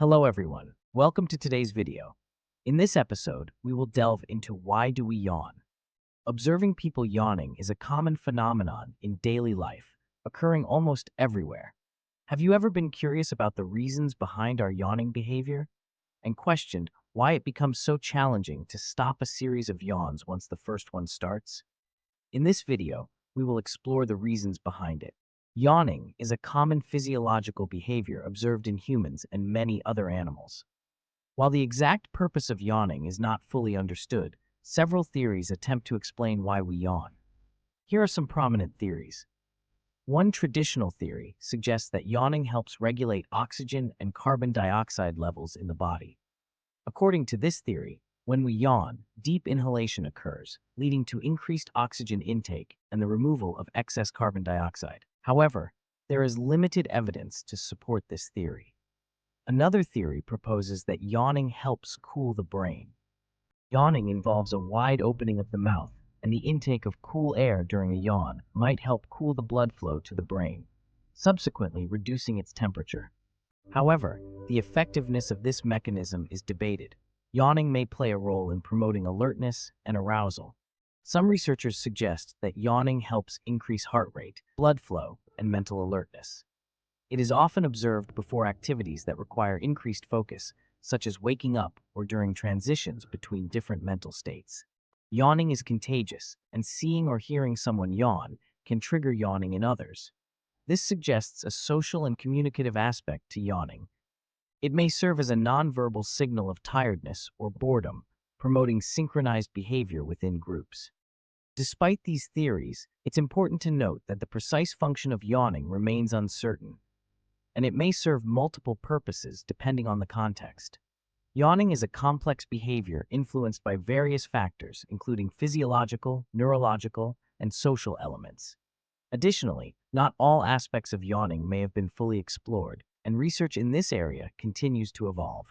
Hello everyone, welcome to today's video. In this episode, we will delve into why do we yawn. Observing people yawning is a common phenomenon in daily life, occurring almost everywhere. Have you ever been curious about the reasons behind our yawning behavior and questioned why it becomes so challenging to stop a series of yawns once the first one starts? In this video, we will explore the reasons behind it. Yawning is a common physiological behavior observed in humans and many other animals. While the exact purpose of yawning is not fully understood, several theories attempt to explain why we yawn. Here are some prominent theories. One traditional theory suggests that yawning helps regulate oxygen and carbon dioxide levels in the body. According to this theory, when we yawn, deep inhalation occurs, leading to increased oxygen intake and the removal of excess carbon dioxide. However, there is limited evidence to support this theory. Another theory proposes that yawning helps cool the brain. Yawning involves a wide opening of the mouth, and the intake of cool air during a yawn might help cool the blood flow to the brain, subsequently reducing its temperature. However, the effectiveness of this mechanism is debated. Yawning may play a role in promoting alertness and arousal. Some researchers suggest that yawning helps increase heart rate, blood flow, and mental alertness. It is often observed before activities that require increased focus, such as waking up or during transitions between different mental states. Yawning is contagious, and seeing or hearing someone yawn can trigger yawning in others. This suggests a social and communicative aspect to yawning. It may serve as a nonverbal signal of tiredness or boredom, promoting synchronized behavior within groups. Despite these theories, it's important to note that the precise function of yawning remains uncertain, and it may serve multiple purposes depending on the context. Yawning is a complex behavior influenced by various factors, including physiological, neurological, and social elements. Additionally, not all aspects of yawning may have been fully explored, and research in this area continues to evolve.